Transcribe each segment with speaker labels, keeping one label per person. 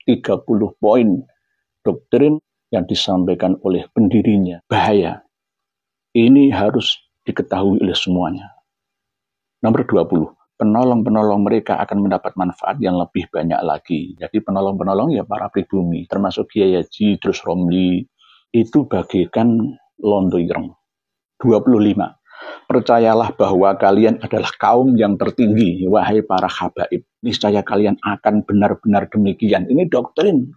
Speaker 1: 30 poin doktrin yang disampaikan oleh pendirinya. Bahaya. Ini harus diketahui oleh semuanya. Nomor 20. Penolong-penolong mereka akan mendapat manfaat yang lebih banyak lagi. Jadi penolong-penolong ya para pribumi, termasuk Kiai Haji Idrus Romli, itu bagaikan londo ireng. 25. Percayalah bahwa kalian adalah kaum yang tertinggi, wahai para habaib. Niscaya kalian akan benar-benar demikian. Ini doktrin.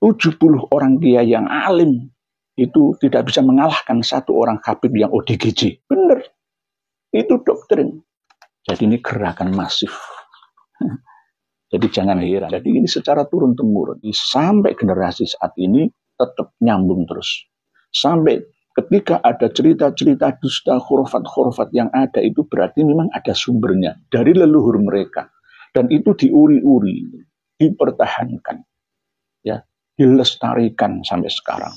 Speaker 1: 70 orang kiai yang alim itu tidak bisa mengalahkan satu orang habib yang ODGJ. Benar. Itu doktrin. Jadi ini gerakan masif. Jadi jangan heran. Jadi ini secara turun-temurun. Sampai generasi saat ini tetap nyambung terus. Sampai ketika ada cerita-cerita dusta, khurafat-khurafat yang ada, itu berarti memang ada sumbernya dari leluhur mereka. Dan itu diuri-uri, dipertahankan, ya, dilestarikan sampai sekarang.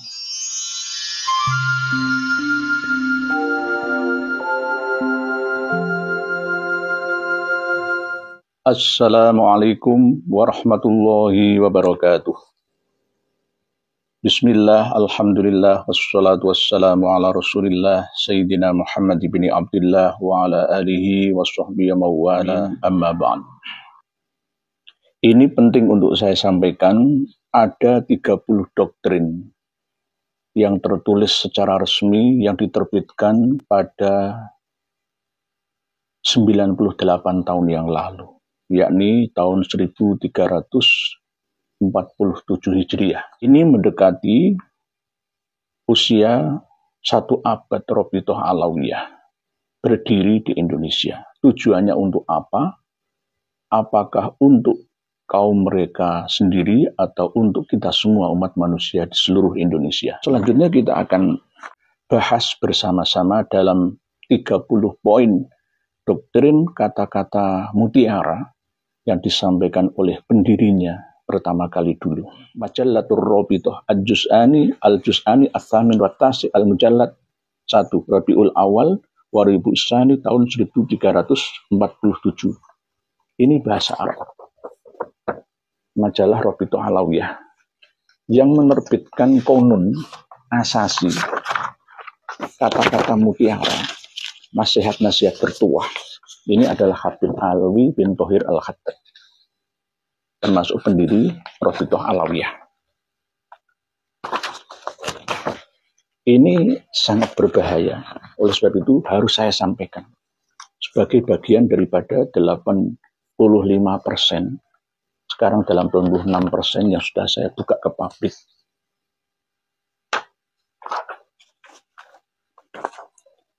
Speaker 1: Assalamualaikum warahmatullahi wabarakatuh. Bismillah, alhamdulillah, wassalatu wassalamu ala rasulillah, Sayyidina Muhammad ibn Abdullah, wa ala alihi wa sahbihi mawala, amma ba'd. Ini penting untuk saya sampaikan, ada 30 doktrin yang tertulis secara resmi yang diterbitkan pada 98 tahun yang lalu, yakni tahun 1347 Hijriah. Ini mendekati usia 1 abad Rabithah Alawiyah berdiri di Indonesia. Tujuannya untuk apa? Apakah untuk kaum mereka sendiri atau untuk kita semua umat manusia di seluruh Indonesia? Selanjutnya kita akan bahas bersama-sama dalam 30 poin doktrin kata-kata mutiara yang disampaikan oleh pendirinya pertama kali dulu. Majallatur Rabithah al-Juz'ani al-Thamin wa Tasi al-Mujallad 1 Rabiul Awal Waribu Isani tahun 1347. Ini bahasa Arab. Majalah Rabithah Alawiyah yang menerbitkan konun asasi kata-kata mutiara, nasihat-nasihat tertua. Ini adalah Habib Alwi bin Thohir Al-Khaddad, termasuk pendiri Rabithah Alawiyah. Ini sangat berbahaya. Oleh sebab itu harus saya sampaikan sebagai bagian daripada 85%. Sekarang 86% yang sudah saya buka ke publik.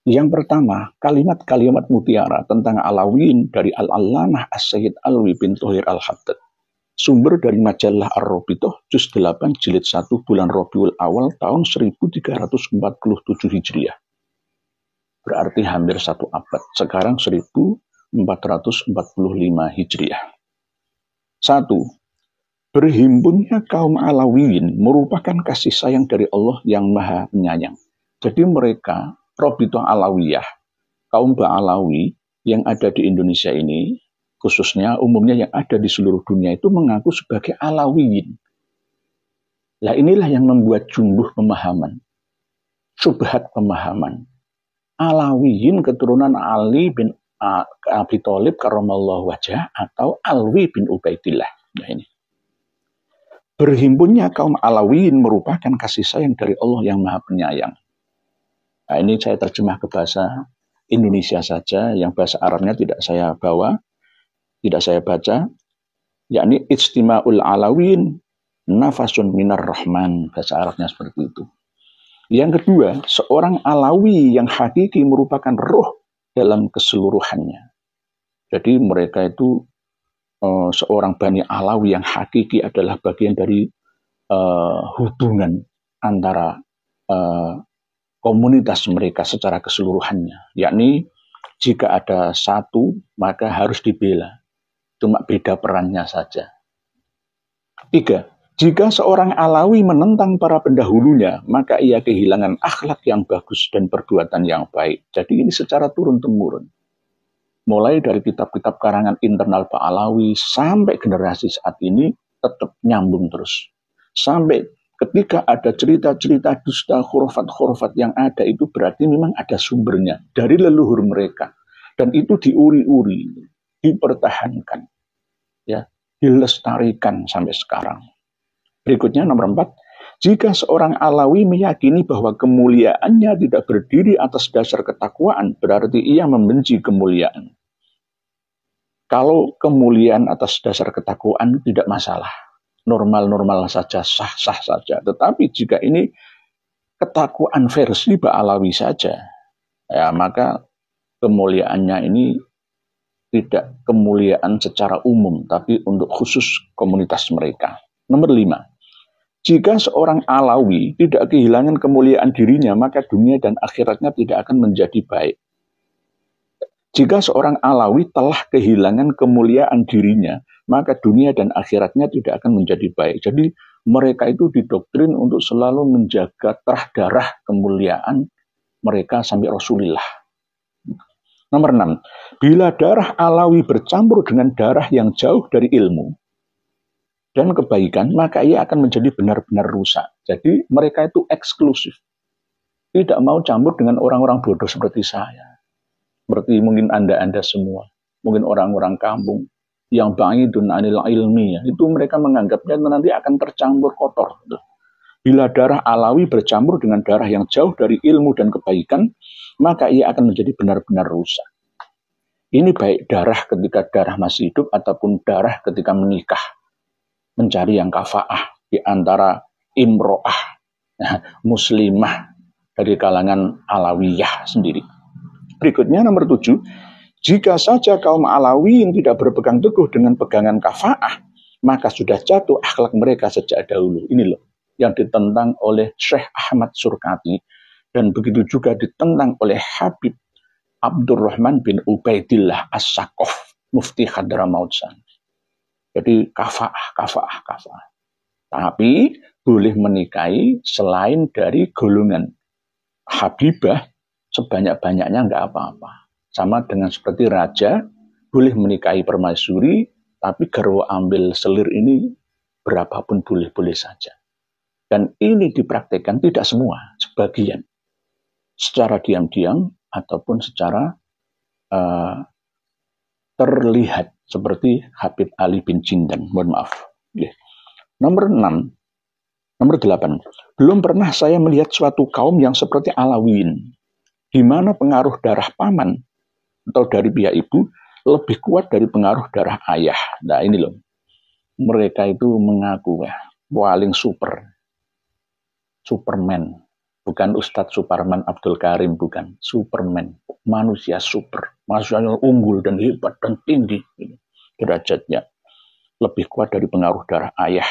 Speaker 1: Yang pertama, kalimat-kalimat mutiara tentang Alawiyin dari Al-Allamah As-Sayyid Alwi bin Thohir Al-Khaddad. Sumber dari majalah Ar-Rabithah, Juz 8, Jilid 1, bulan Rabiul Awal, tahun 1347 Hijriah. Berarti hampir 1 abad. Sekarang 1445 Hijriah. 1. Berhimpunnya kaum Alawiyin merupakan kasih sayang dari Allah yang Maha Penyayang. Jadi mereka, Rabithah Alawiyah, kaum Ba'alawi yang ada di Indonesia ini, khususnya umumnya yang ada di seluruh dunia itu mengaku sebagai Alawiyin. Nah inilah yang membuat jumbuh pemahaman, syubhat pemahaman. Alawiyin keturunan Ali bin Abi Thalib karramallahu wajhah atau Alwi bin Ubaidillah. Nah ini. Berhimpunnya kaum Alawiyin merupakan kasih sayang dari Allah yang Maha Penyayang. Nah, ini saya terjemah ke bahasa Indonesia saja, yang bahasa Arabnya tidak saya bawa, tidak saya baca, yakni Ijtima'ul Alawiyin nafasun minar rahman, bahasa Arabnya seperti itu. Yang kedua, seorang Alawi yang hakiki merupakan roh dalam keseluruhannya. Jadi mereka itu seorang Bani Alawi yang hakiki adalah bagian dari hubungan antara komunitas mereka secara keseluruhannya. Yakni jika ada satu, maka harus dibela. Cuma beda perannya saja. 3. Jika seorang Alawi menentang para pendahulunya, maka ia kehilangan akhlak yang bagus dan perbuatan yang baik. Jadi ini secara turun-temurun. Mulai dari kitab-kitab karangan internal Pak Alawi sampai generasi saat ini, tetap nyambung terus. Sampai ketika ada cerita-cerita dusta, khurafat-khurafat yang ada, itu berarti memang ada sumbernya dari leluhur mereka. Dan itu diuri-uri, dipertahankan, ya, dilestarikan sampai sekarang. Berikutnya nomor 4, jika seorang Alawi meyakini bahwa kemuliaannya tidak berdiri atas dasar ketakwaan, berarti ia membenci kemuliaan. Kalau kemuliaan atas dasar ketakwaan tidak masalah, normal-normal saja, sah-sah saja. Tetapi jika ini ketakwaan versi Ba'alawi saja, ya maka kemuliaannya ini tidak kemuliaan secara umum, tapi untuk khusus komunitas mereka. Nomor 5, jika seorang Alawi tidak kehilangan kemuliaan dirinya, maka dunia dan akhiratnya tidak akan menjadi baik. Jika seorang Alawi telah kehilangan kemuliaan dirinya, maka dunia dan akhiratnya tidak akan menjadi baik. Jadi mereka itu didoktrin untuk selalu menjaga terah darah kemuliaan mereka sampai Rasulullah. Nomor 6, bila darah Alawi bercampur dengan darah yang jauh dari ilmu dan kebaikan, maka ia akan menjadi benar-benar rusak. Jadi mereka itu eksklusif. Tidak mau campur dengan orang-orang bodoh seperti saya. Seperti mungkin Anda semua. Mungkin orang-orang kampung yang ba'idun anil ilmi. Itu mereka menganggapnya nanti akan tercampur kotor. Bila darah Alawi bercampur dengan darah yang jauh dari ilmu dan kebaikan, maka ia akan menjadi benar-benar rusak. Ini baik darah ketika darah masih hidup ataupun darah ketika menikah. Mencari yang kafa'ah di antara imro'ah, muslimah dari kalangan Alawiyah sendiri. Berikutnya nomor 7, jika saja kaum Alawiyin tidak berpegang teguh dengan pegangan kafa'ah, maka sudah jatuh akhlak mereka sejak dahulu. Ini loh yang ditentang oleh Syekh Ahmad Surkati, dan begitu juga ditentang oleh Habib Abdurrahman bin Ubaidillah As-Sakof, Mufti Hadramaut sana. Jadi kafa'ah. Tapi boleh menikahi selain dari golongan Habibah, sebanyak-banyaknya nggak apa-apa. Sama dengan seperti raja, boleh menikahi permaisuri, tapi garwa ambil selir ini berapapun boleh-boleh saja. Dan ini dipraktikkan tidak semua, sebagian. Secara diam-diam ataupun secara terlihat, seperti Habib Ali bin Jindan. Mohon maaf. Nomor 8. Belum pernah saya melihat suatu kaum yang seperti Alawiyin, di mana pengaruh darah paman atau dari pihak ibu lebih kuat dari pengaruh darah ayah. Nah ini loh, mereka itu mengaku paling Superman, bukan Ustadz Superman Abdul Karim, bukan, Superman, manusia super, manusia yang unggul dan hebat dan tinggi, derajatnya lebih kuat dari pengaruh darah ayah.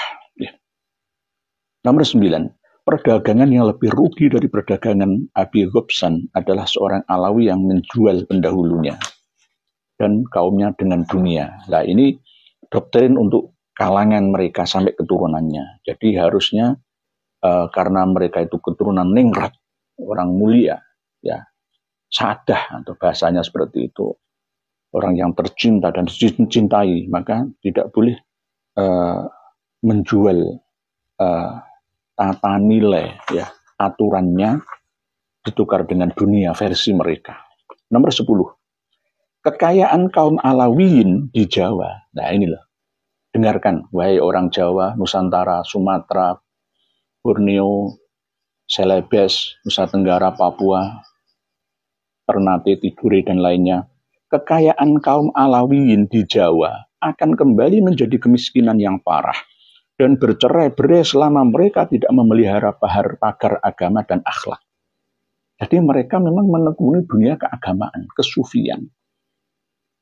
Speaker 1: Nomor 9, perdagangan yang lebih rugi dari perdagangan Abi Ghobsan adalah seorang Alawi yang menjual pendahulunya dan kaumnya dengan dunia. Nah ini doktrin untuk kalangan mereka sampai keturunannya. Jadi harusnya karena mereka itu keturunan ningrat, orang mulia, ya, sadah atau bahasanya seperti itu, orang yang tercinta dan dicintai, maka tidak boleh menjual tata nilai, ya, aturannya ditukar dengan dunia versi mereka. Nomor 10, kekayaan kaum Alawiyin di Jawa. Nah ini loh, dengarkan, wahai orang Jawa, Nusantara, Sumatera, Borneo, Celebes, Nusa Tenggara, Papua, Ternate, Tidore, dan lainnya. Kekayaan kaum Alawiyin di Jawa akan kembali menjadi kemiskinan yang parah dan bercerai-berai selama mereka tidak memelihara pagar agama dan akhlak. Jadi mereka memang menekuni dunia keagamaan, kesufian.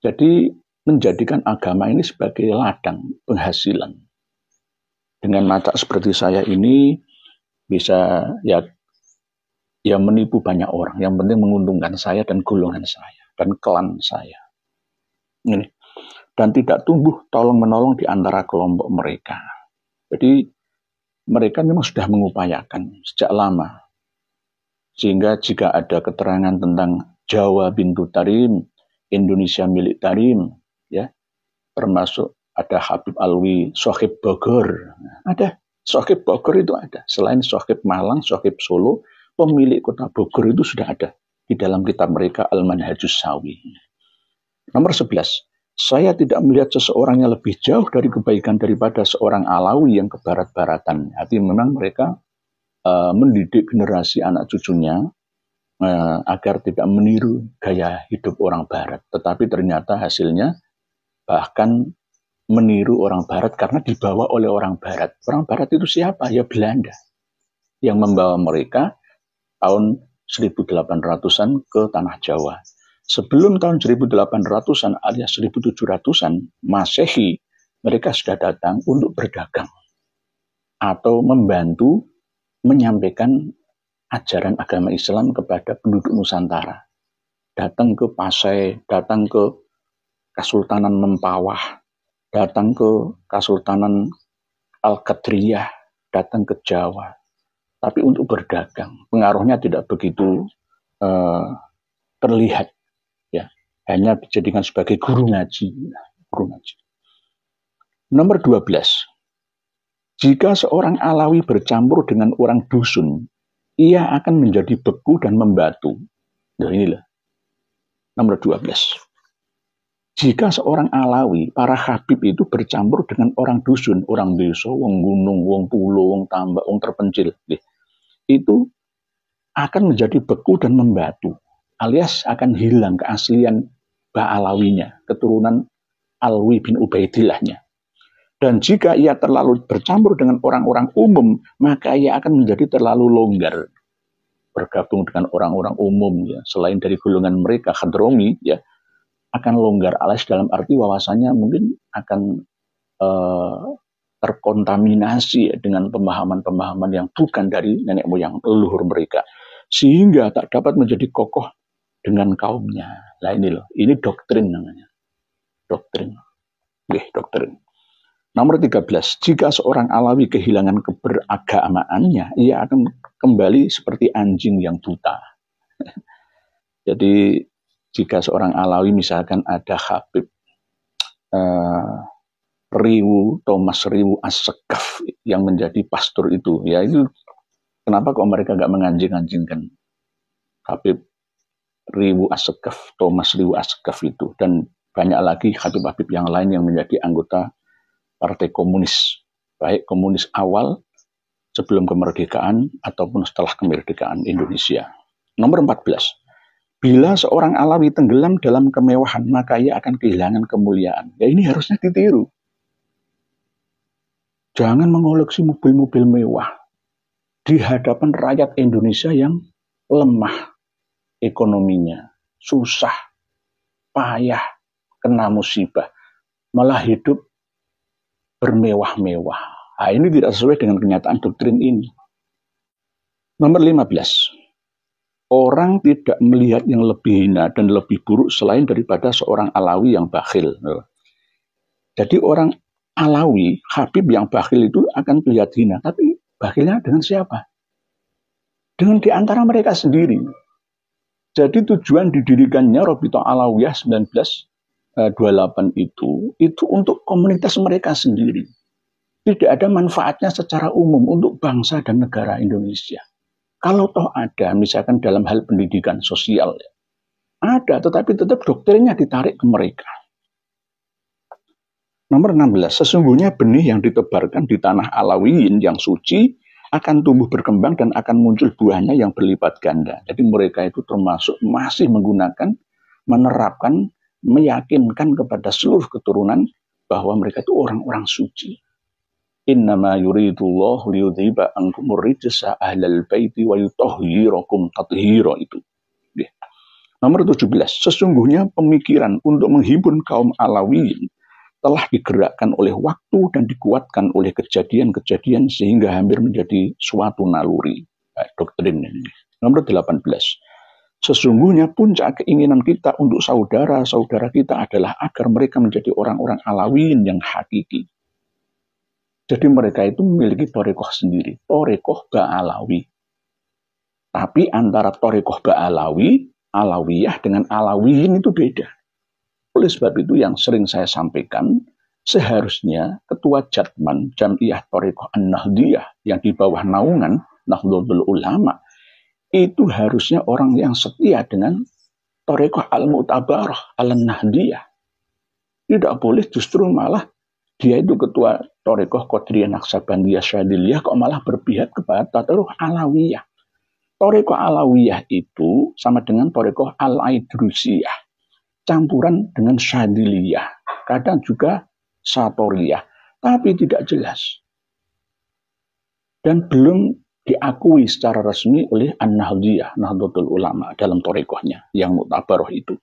Speaker 1: Jadi menjadikan agama ini sebagai ladang penghasilan. Dengan mata seperti saya ini bisa ya menipu banyak orang. Yang penting menguntungkan saya dan golongan saya dan klan saya. Ini. Dan tidak tumbuh tolong-menolong di antara kelompok mereka. Jadi mereka memang sudah mengupayakan sejak lama. Sehingga jika ada keterangan tentang Jawa bintu Tarim, Indonesia milik Tarim, ya, termasuk ada Habib Alwi, Sohib Bogor. Ada, Sohib Bogor itu ada. Selain Sohib Malang, Sohib Solo, pemilik kota Bogor itu sudah ada di dalam kitab mereka Al-Manhajus Sawi. Nomor 11. Saya tidak melihat seseorang yang lebih jauh dari kebaikan daripada seorang Alawi yang kebarat-baratan. Artinya memang mereka mendidik generasi anak cucunya agar tidak meniru gaya hidup orang Barat. Tetapi ternyata hasilnya bahkan meniru orang Barat karena dibawa oleh orang Barat. Orang Barat itu siapa? Ya Belanda. Yang membawa mereka tahun 1800-an ke Tanah Jawa. Sebelum tahun 1800-an alias 1700-an Masehi, mereka sudah datang untuk berdagang atau membantu menyampaikan ajaran agama Islam kepada penduduk Nusantara. Datang ke Pasai, datang ke Kesultanan Mempawah, datang ke Kesultanan Al-Qadriyah, datang ke Jawa. Tapi untuk berdagang, pengaruhnya tidak begitu terlihat. Ya, hanya dijadikan sebagai guru ngaji. Nomor 12. Jika seorang Alawi bercampur dengan orang dusun, ia akan menjadi beku dan membatu. Nah inilah. Nomor 12. Jika seorang Alawi, para Habib itu bercampur dengan orang dusun, orang desa, wong gunung, wong pulau, wong tambak, wong terpencil, itu akan menjadi beku dan membatu, alias akan hilang keaslian Ba'alawinya, keturunan Alwi bin Ubaidillahnya. Dan jika ia terlalu bercampur dengan orang-orang umum, maka ia akan menjadi terlalu longgar. Bergabung dengan orang-orang umum, ya, selain dari golongan mereka, Khadromi, ya, akan longgar, alias dalam arti wawasannya mungkin akan terkontaminasi, ya, dengan pemahaman-pemahaman yang bukan dari nenek moyang leluhur mereka. Sehingga tak dapat menjadi kokoh dengan kaumnya. Nah ini loh, ini doktrin namanya. Doktrin. Doktrin. Nomor 13, jika seorang Alawi kehilangan keberagamaannya, ia akan kembali seperti anjing yang buta. Jadi, jika seorang Alawi misalkan ada Habib Thomas Riwu As-Sekaf yang menjadi pastor itu, ya itu kenapa kok mereka nggak menganjing-anjingkan Habib Riwu As-Sekaf, Thomas Riwu As-Sekaf itu, dan banyak lagi Habib-Habib yang lain yang menjadi anggota Partai Komunis, baik komunis awal sebelum kemerdekaan ataupun setelah kemerdekaan Indonesia. Nomor 14. Bila seorang Alawi tenggelam dalam kemewahan, maka ia akan kehilangan kemuliaan. Ya ini harusnya ditiru. Jangan mengoleksi mobil-mobil mewah di hadapan rakyat Indonesia yang lemah ekonominya, susah, payah, kena musibah, malah hidup bermewah-mewah. Nah, ini tidak sesuai dengan kenyataan doktrin ini. Nomor 15. Orang tidak melihat yang lebih hina dan lebih buruk selain daripada seorang Alawi yang bakhil. Jadi orang Alawi, Habib yang bakhil itu akan terlihat hina. Tapi bakhilnya dengan siapa? Dengan di antara mereka sendiri. Jadi tujuan didirikannya Robito Alawiyah 1928 itu untuk komunitas mereka sendiri. Tidak ada manfaatnya secara umum untuk bangsa dan negara Indonesia. Kalau toh ada, misalkan dalam hal pendidikan sosial, ada, tetapi tetap doktrinnya ditarik ke mereka. Nomor 16, sesungguhnya benih yang ditebarkan di tanah Alawiyin yang suci akan tumbuh berkembang dan akan muncul buahnya yang berlipat ganda. Jadi mereka itu termasuk masih menggunakan, menerapkan, meyakinkan kepada seluruh keturunan bahwa mereka itu orang-orang suci. Innama yuridullahu liyudhiba ankumur rijsa ahlal baiti wa yutahhirakum tathira itu. Nomor 17, sesungguhnya pemikiran untuk menghimpun kaum Alawiyin telah digerakkan oleh waktu dan dikuatkan oleh kejadian-kejadian sehingga hampir menjadi suatu naluri. Doktrin ini. Nomor 18, sesungguhnya puncak keinginan kita untuk saudara-saudara kita adalah agar mereka menjadi orang-orang Alawiyin yang hakiki. Jadi mereka itu memiliki torekoh sendiri, torekoh Ba'alawi. Tapi antara torekoh Ba'alawi, Alawiyah dengan Alawiyin itu beda. Oleh sebab itu yang sering saya sampaikan, Seharusnya ketua Jatman Jam'iyah Thariqah An-Nahdiyah yang di bawah naungan Nahdlatul Ulama itu harusnya orang yang setia dengan Thariqah Al-Mu'tabarah Al-Nahdiyah. Tidak boleh justru malah dia itu ketua Thariqah Qadiriyah Naqsabandiyah Syadiliyah kok malah berpihak kepada Thariqah Alawiyah. Thariqah Alawiyah itu sama dengan Thariqah Al-Aidrusiyah, campuran dengan Syadiliyah, kadang juga Satoriyah, tapi tidak jelas dan belum diakui secara resmi oleh An-Nahdiyah, Nahdlatul Ulama dalam thariqahnya yang muktabaroh itu.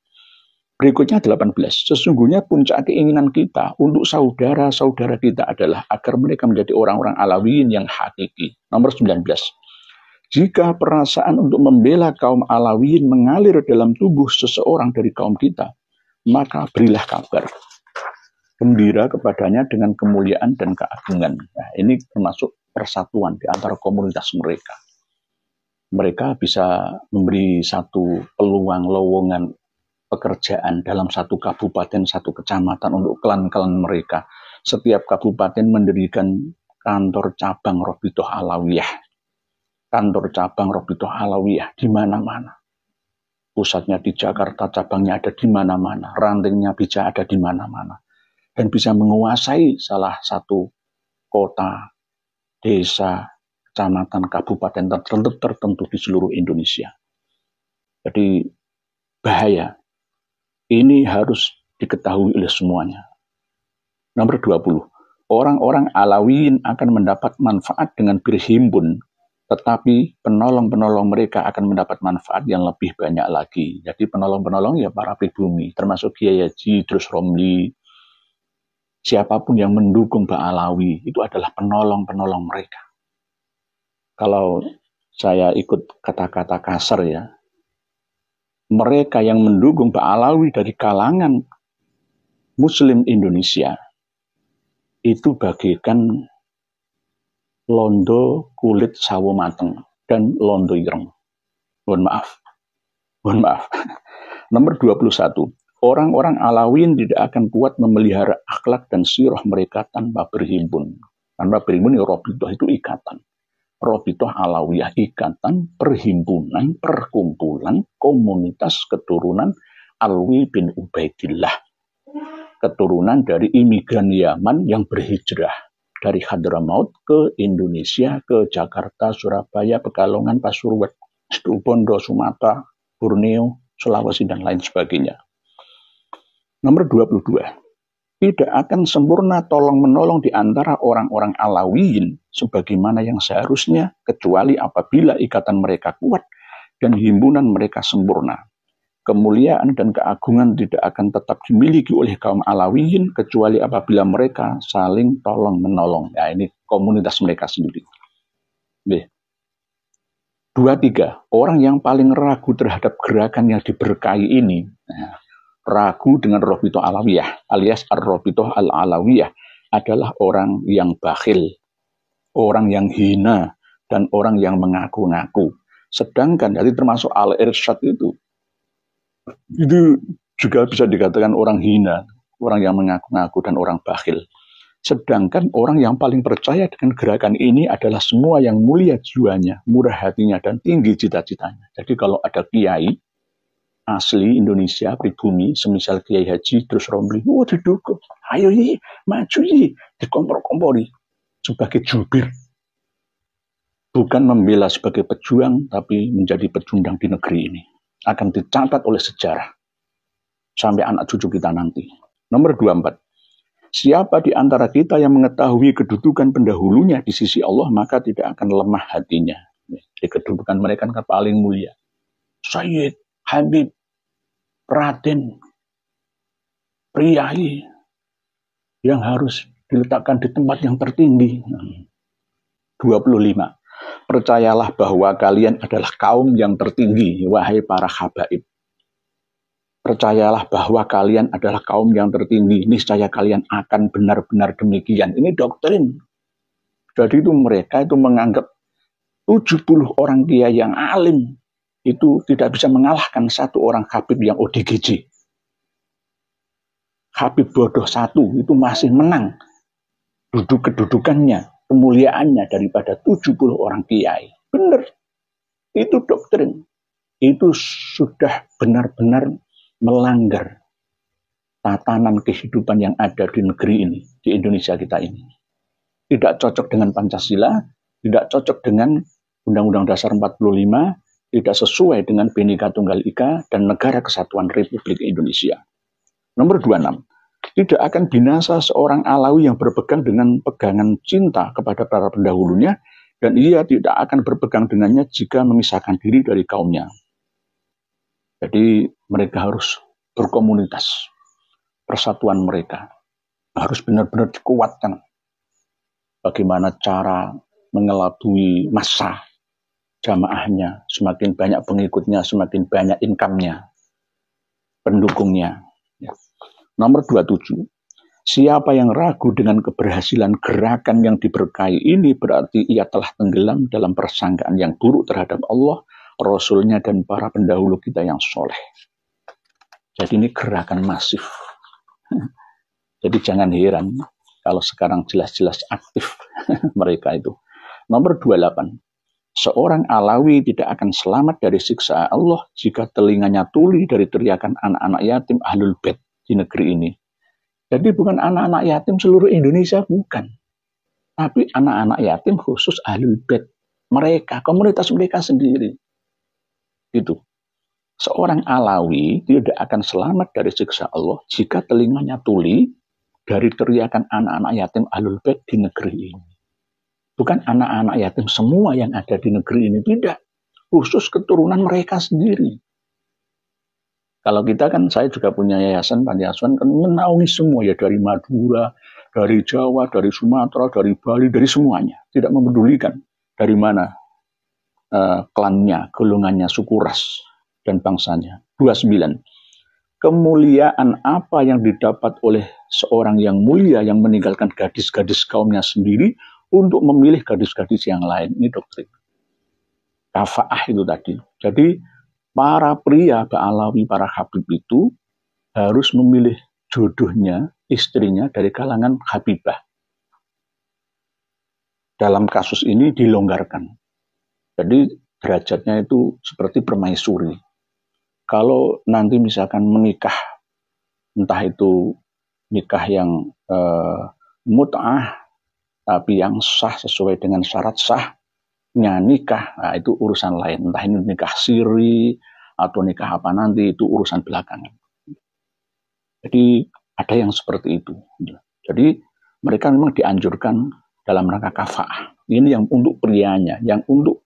Speaker 1: Berikutnya 18. Sesungguhnya puncak keinginan kita untuk saudara-saudara kita adalah agar mereka menjadi orang-orang Alawiyin yang hakiki. Nomor 19. Jika perasaan untuk membela kaum Alawiyin mengalir dalam tubuh seseorang dari kaum kita, maka berilah kabar. Gembira kepadanya dengan kemuliaan dan keagungan. Nah, ini termasuk persatuan di antara komunitas mereka. Mereka bisa memberi satu peluang lowongan pekerjaan dalam satu kabupaten, satu kecamatan untuk klan-klan mereka. Setiap kabupaten mendirikan kantor cabang Rabithah Alawiyah. Kantor cabang Rabithah Alawiyah di mana-mana. Pusatnya di Jakarta, cabangnya ada di mana-mana. Rantingnya bisa ada di mana-mana. Dan bisa menguasai salah satu kota, desa, kecamatan, kabupaten tertentu di seluruh Indonesia. Jadi bahaya. Ini harus diketahui oleh semuanya. Nomor 20. Orang-orang Alawiyin akan mendapat manfaat dengan berhimpun, tetapi penolong-penolong mereka akan mendapat manfaat yang lebih banyak lagi. Jadi penolong-penolong ya para pribumi, termasuk Kiai Haji Idrus Romli, siapapun yang mendukung Ba'alawi, itu adalah penolong-penolong mereka. Kalau saya ikut kata-kata kasar ya, mereka yang mendukung Ba'alawi dari kalangan Muslim Indonesia, itu bagaikan londo kulit sawo mateng dan londo ireng. Mohon maaf. Nomor 21. Orang-orang Alawiyin tidak akan kuat memelihara akhlak dan sirah mereka tanpa berhimpun. Tanpa berhimpun ya Rabithah itu ikatan. Rabithah Alawiyah ikatan, perhimpunan, perkumpulan, komunitas keturunan Alwi bin Ubaidillah. Keturunan dari imigran Yaman yang berhijrah dari Hadramaut ke Indonesia, ke Jakarta, Surabaya, Pekalongan, Pasuruan, Situbondo, Sumatera, Borneo, Sulawesi, dan lain sebagainya. Nomor 22. Tidak akan sempurna tolong-menolong di antara orang-orang Alawiyin sebagaimana yang seharusnya, kecuali apabila ikatan mereka kuat dan himpunan mereka sempurna. Kemuliaan dan keagungan tidak akan tetap dimiliki oleh kaum Alawiyin kecuali apabila mereka saling tolong-menolong. Ya, ini komunitas mereka sendiri. 23. Orang yang paling ragu terhadap gerakan yang diberkahi ini, ragu dengan Rabithah Alawiyah alias Ar-Rabithah Al-Alawiyah adalah orang yang bakhil, orang yang hina, dan orang yang mengaku-ngaku. Sedangkan dari termasuk Al-Irsyad itu juga bisa dikatakan orang hina, orang yang mengaku-ngaku dan orang bakhil. Sedangkan orang yang paling percaya dengan gerakan ini adalah semua yang mulia jiwanya, murah hatinya, dan tinggi cita-citanya. Jadi kalau ada kiai asli Indonesia, pribumi, semisal Kiai Haji Idrus Romli, didukung, ayo maju dikompor-kompori sebagai jubir. Bukan membela sebagai pejuang, tapi menjadi pecundang di negeri ini. Akan dicatat oleh sejarah sampai anak cucu kita nanti. Nomor 24. Siapa di antara kita yang mengetahui kedudukan pendahulunya di sisi Allah, maka tidak akan lemah hatinya. Di kedudukan mereka kan paling mulia. Sayyid, Habib, Raden, priyayi yang harus diletakkan di tempat yang tertinggi. 25. Percayalah bahwa kalian adalah kaum yang tertinggi, wahai para habaib. Percayalah bahwa kalian adalah kaum yang tertinggi, niscaya kalian akan benar-benar demikian. Ini doktrin. Jadi itu mereka itu menganggap 70 orang kiai yang alim itu tidak bisa mengalahkan satu orang habib yang ODGJ. Habib bodoh satu itu masih menang kedudukannya, kemuliaannya daripada 70 orang kiai. Benar, itu doktrin. Itu sudah benar-benar melanggar tatanan kehidupan yang ada di negeri ini, di Indonesia kita ini. Tidak cocok dengan Pancasila, tidak cocok dengan Undang-Undang Dasar 45, tidak sesuai dengan Bhinneka Tunggal Ika dan Negara Kesatuan Republik Indonesia. Nomor 26. Tidak akan binasa seorang Alawi yang berpegang dengan pegangan cinta kepada para pendahulunya, dan ia tidak akan berpegang dengannya jika memisahkan diri dari kaumnya. Jadi mereka harus berkomunitas. Persatuan mereka harus benar-benar dikuatkan. Bagaimana cara mengelabui massa jamaahnya, semakin banyak pengikutnya, semakin banyak income-nya, pendukungnya. Ya. Nomor 27, siapa yang ragu dengan keberhasilan gerakan yang diberkahi ini berarti ia telah tenggelam dalam persangkaan yang buruk terhadap Allah, Rasulnya, dan para pendahulu kita yang soleh. Jadi ini gerakan masif. Jadi jangan heran kalau sekarang jelas-jelas aktif mereka itu. Nomor 28. Seorang Alawi tidak akan selamat dari siksa Allah jika telinganya tuli dari teriakan anak-anak yatim Ahlul Bait di negeri ini. Jadi bukan anak-anak yatim seluruh Indonesia, bukan. Tapi anak-anak yatim khusus Ahlul Bait. Mereka, komunitas mereka sendiri. Itu. Seorang Alawi tidak akan selamat dari siksa Allah jika telinganya tuli dari teriakan anak-anak yatim Ahlul Bait di negeri ini. Bukan anak-anak yatim semua yang ada di negeri ini, tidak. Khusus keturunan mereka sendiri. Kalau kita kan, saya juga punya yayasan panti asuhan, kan menaungi semua ya, dari Madura, dari Jawa, dari Sumatera, dari Bali, dari semuanya. Tidak memedulikan dari mana klannya, golongannya, suku ras, dan bangsanya. 29. Kemuliaan apa yang didapat oleh seorang yang mulia yang meninggalkan gadis-gadis kaumnya sendiri untuk memilih gadis-gadis yang lain. Ini doktrin. Kafaah itu tadi. Jadi para pria Ba'alawi, para Habib itu harus memilih jodohnya, istrinya dari kalangan Habibah. Dalam kasus ini dilonggarkan. Jadi derajatnya itu seperti permaisuri. Kalau nanti misalkan menikah, entah itu nikah yang mut'ah, tapi yang sah sesuai dengan syarat sahnya nikah, nah itu urusan lain. Entah ini nikah siri atau nikah apa nanti, itu urusan belakangan. Jadi ada yang seperti itu. Jadi mereka memang dianjurkan dalam rangka kafaah. Ini yang untuk prianya, yang untuk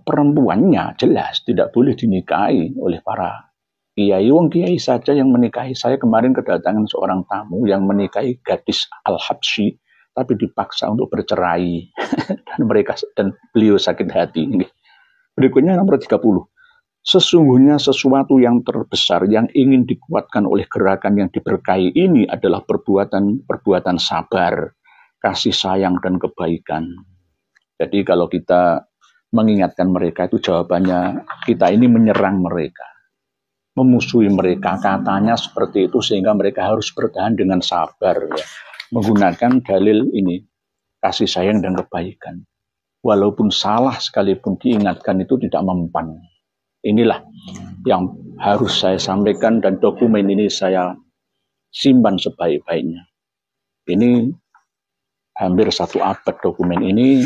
Speaker 1: perempuannya jelas tidak boleh dinikahi oleh para kiai. Wong kiai saja yang menikahi. Saya kemarin kedatangan seorang tamu yang menikahi gadis Al-Habsyi, tapi dipaksa untuk bercerai dan beliau sakit hati. Berikutnya nomor 30. Sesungguhnya sesuatu yang terbesar yang ingin dikuatkan oleh gerakan yang diberkahi ini adalah perbuatan sabar, kasih sayang, dan kebaikan. Jadi kalau kita mengingatkan mereka, itu jawabannya kita ini menyerang mereka, memusuhi mereka, katanya seperti itu, sehingga mereka harus bertahan dengan sabar, ya, menggunakan dalil ini, kasih sayang dan kebaikan. Walaupun salah sekalipun diingatkan itu tidak mempan. Inilah yang harus saya sampaikan, dan dokumen ini saya simpan sebaik-baiknya. Ini hampir 1 abad dokumen ini,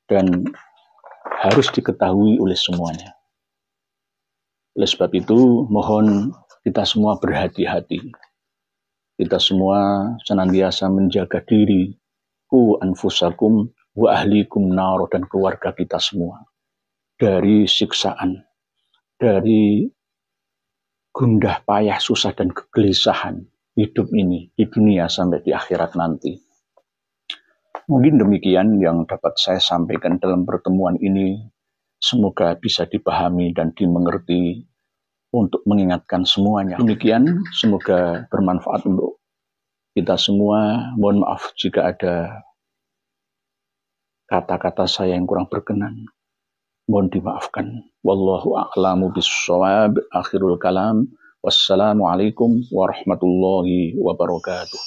Speaker 1: dan harus diketahui oleh semuanya. Oleh sebab itu, mohon kita semua berhati-hati. Kita semua senantiasa menjaga diri, ku anfusakum wa ahlikum nar, dan keluarga kita semua dari siksaan, dari gundah payah, susah, dan kegelisahan hidup ini di dunia sampai di akhirat nanti. Mungkin demikian yang dapat saya sampaikan dalam pertemuan ini. Semoga bisa dipahami dan dimengerti untuk mengingatkan semuanya. Demikian, semoga bermanfaat untuk kita semua. Mohon maaf jika ada kata-kata saya yang kurang berkenan. Mohon dimaafkan. Wallahu a'lamu bis-shawab. Akhirul kalam. Wassalamualaikum warahmatullahi wabarakatuh.